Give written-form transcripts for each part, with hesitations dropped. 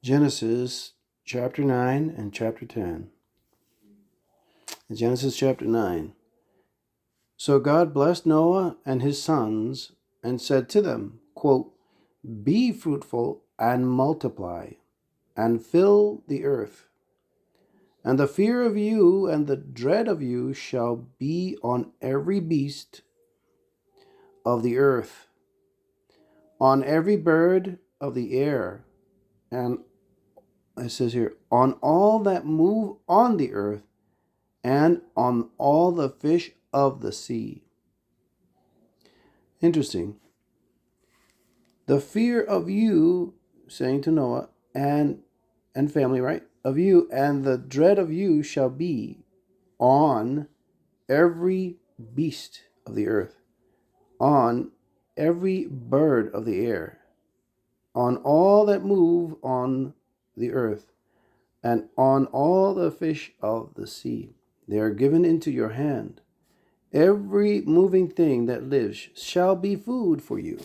Genesis chapter 9 and chapter 10. Genesis chapter 9. So God blessed Noah and his sons and said to them, quote, "Be fruitful and multiply and fill the earth. And the fear of you and the dread of you shall be on every beast of the earth, on every bird of the air, and it says here, on all that move on the earth, and on all the fish of the sea." Interesting. The fear of you, saying to Noah and family, right? Of you and the dread of you shall be on every beast of the earth, on every bird of the air, on all that move on the earth, and on all the fish of the sea. They are given into your hand. Every moving thing that lives shall be food for you.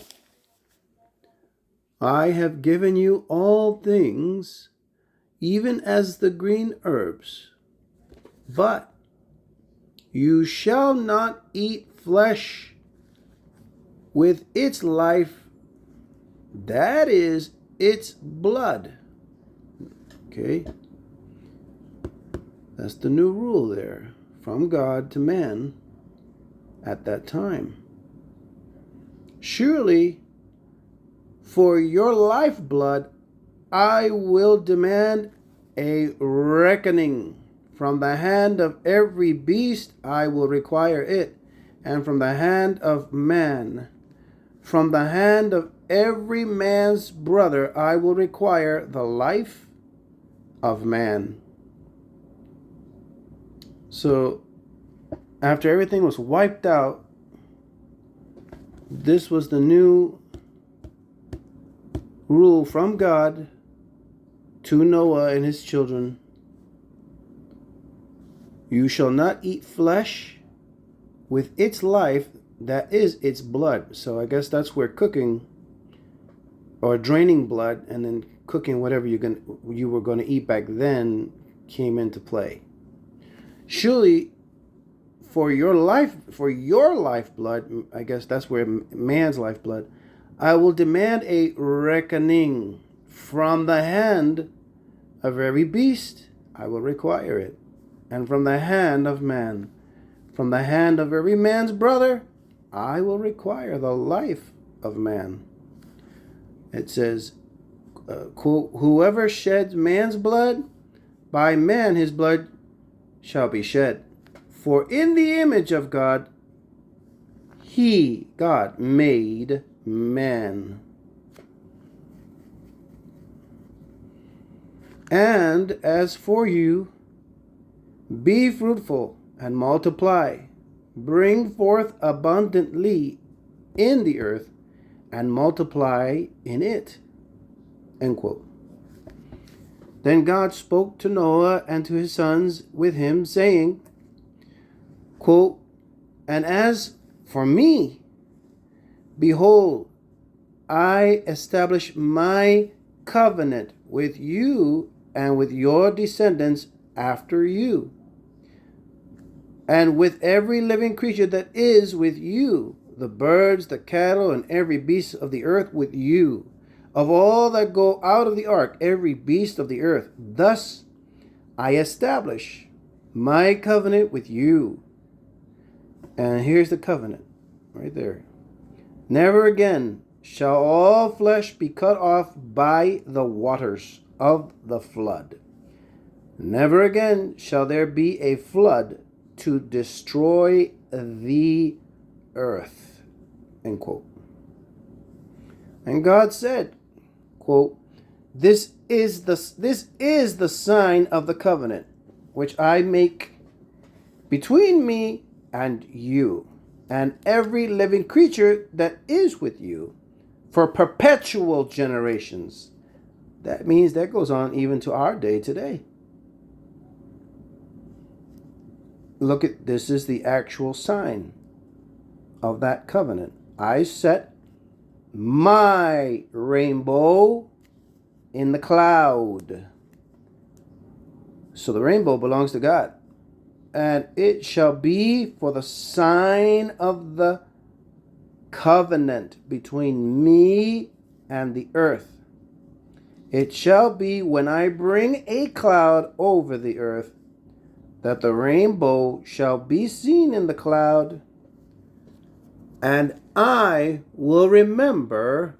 I have given you all things, even as the green herbs. But you shall not eat flesh with its life, that is, its blood. Okay? That's the new rule there from God to man at that time. Surely, for your lifeblood, I will demand a reckoning. From the hand of every beast I will require it, and from the hand of man. From the hand of every man's brother I will require the life of man. So, after everything was wiped out, this was the new rule from God to Noah and his children. You shall not eat flesh with its life, that is its blood. So I guess that's where cooking or draining blood and then cooking whatever you were going to eat back then came into play. Surely for your lifeblood, I guess that's where man's lifeblood, I will demand a reckoning. From the hand of every beast I will require it, and from the hand of man. From the hand of every man's brother I will require the life of man. It says, quote, "Whoever sheds man's blood, by man his blood shall be shed. For in the image of God, God, made man. And as for you, be fruitful and multiply, bring forth abundantly in the earth, and multiply in it." End quote. Then God spoke to Noah and to his sons with him, saying, quote, "And as for me, behold, I establish my covenant with you and with your descendants after you, and with every living creature that is with you, the birds, the cattle, and every beast of the earth with you, of all that go out of the ark, every beast of the earth. Thus I establish my covenant with you." And here's the covenant right there. "Never again shall all flesh be cut off by the waters of the flood. Never again shall there be a flood to destroy the earth." End quote. And God said, quote, This is the sign of the covenant which I make between me and you and every living creature that is with you for perpetual generations." That means that goes on even to our day today. Look at this, is the actual sign of that covenant. "I set my rainbow in the cloud. So the rainbow belongs to God. And it shall be for the sign of the covenant between me and the earth. It shall be when I bring a cloud over the earth, that the rainbow shall be seen in the cloud, and I will remember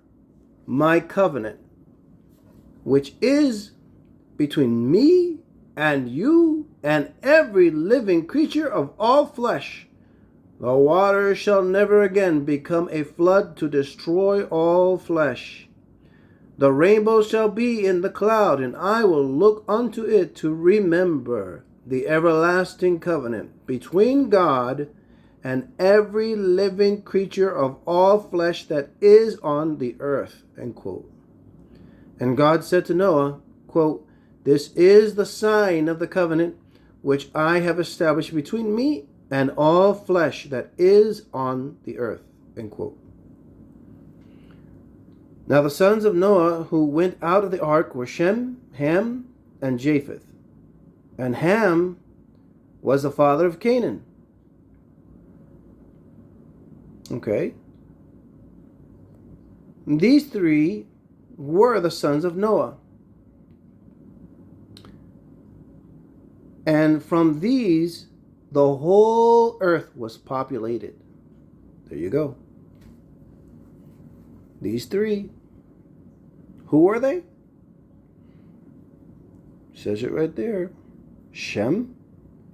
my covenant, which is between me and you and every living creature of all flesh. The water shall never again become a flood to destroy all flesh. The rainbow shall be in the cloud, and I will look unto it to remember the everlasting covenant between God and every living creature of all flesh that is on the earth. End quote. And God said to Noah, quote, this is the sign of the covenant which I have established between me and all flesh that is on the earth. End quote. Now the sons of Noah who went out of the ark were Shem, Ham, and Japheth. And Ham was the father of Canaan. Okay. These three were the sons of Noah. And from these, the whole earth was populated. There you go. These three. Who were they? Says it right there. Shem,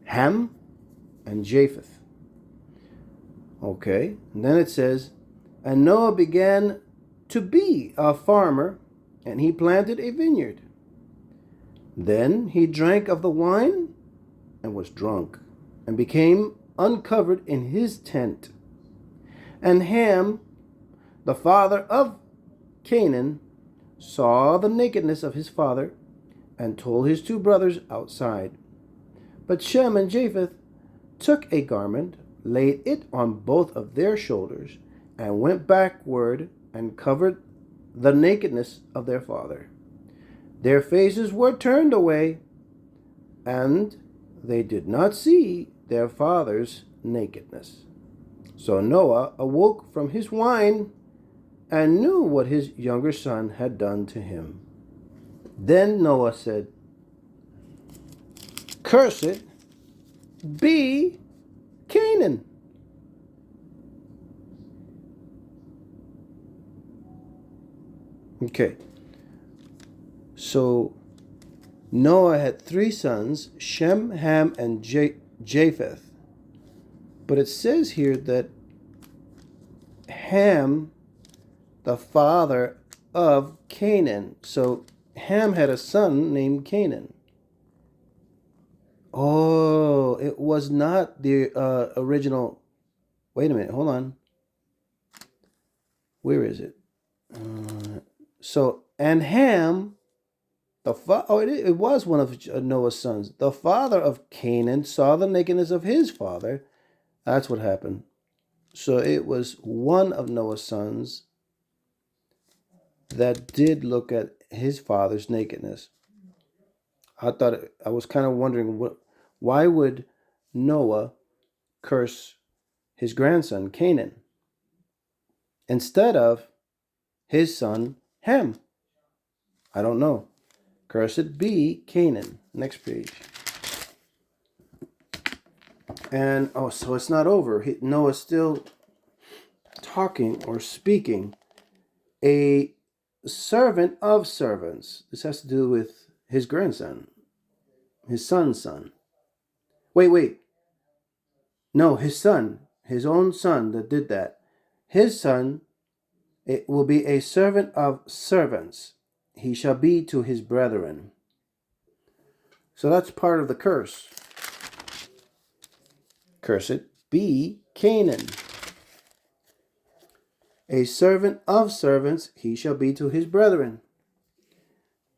Ham, and Japheth. Okay. And then it says, and Noah began to be a farmer, and he planted a vineyard. Then he drank of the wine and was drunk, and became uncovered in his tent. And Ham, the father of Canaan, saw the nakedness of his father, and told his two brothers outside. But Shem and Japheth took a garment, laid it on both of their shoulders, and went backward and covered the nakedness of their father. Their faces were turned away, and they did not see their father's nakedness. So Noah awoke from his wine and knew what his younger son had done to him. Then Noah said, cursed be Canaan. Okay. So Noah had three sons, Shem, Ham, and Japheth. But it says here that Ham, the father of Canaan. So Ham had a son named Canaan. Oh, it was not the original. Wait a minute, hold on. Where is it? And Ham, it was one of Noah's sons. The father of Canaan saw the nakedness of his father. That's what happened. So it was one of Noah's sons that did look at his father's nakedness. I was kind of wondering why would Noah curse his grandson Canaan instead of his son Ham? I don't know. Cursed be Canaan. Next page. And so it's not over. Noah's still talking or speaking. A servant of servants. This has to do with his grandson, his son's son. Wait. No, his son, his own son that did that. His son, it will be a servant of servants. He shall be to his brethren. So that's part of the curse. Cursed be Canaan. A servant of servants, he shall be to his brethren.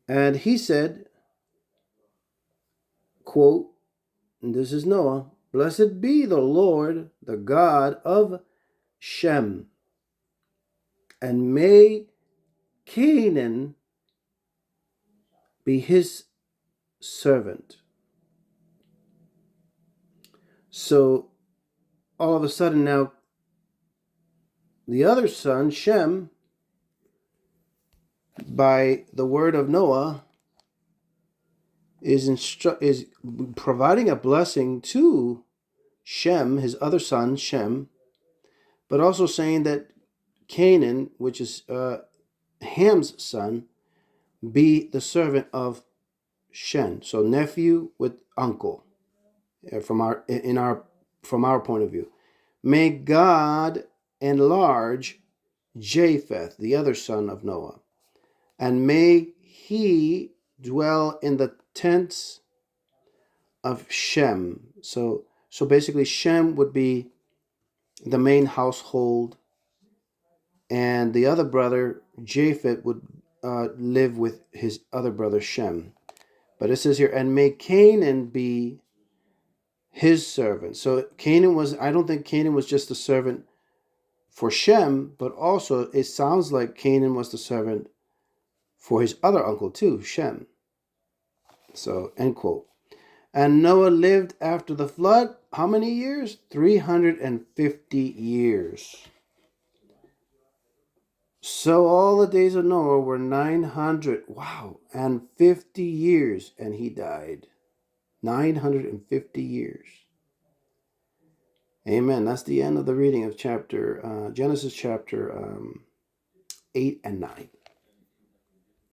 And he said, quote, and this is Noah, blessed be the Lord, the God of Shem, and may Canaan be his servant. So all of a sudden now, the other son, Shem, by the word of Noah, is providing a blessing to Shem, his other son, Shem, but also saying that Canaan, which is Ham's son, be the servant of Shem. So nephew with uncle, from our point of view. May God enlarge Japheth, the other son of Noah, and may he dwell in the tents of Shem. So basically Shem would be the main household, and the other brother, Japheth, would live with his other brother, Shem. But it says here, and may Canaan be his servant. So I don't think Canaan was just a servant for Shem, but also it sounds like Canaan was the servant for his other uncle too, Shem. So, end quote. And Noah lived after the flood, how many years? 350 years. So all the days of Noah were 900, and 50 years, and he died. 950 years. Amen. That's the end of the reading of Genesis chapter 8 and 9.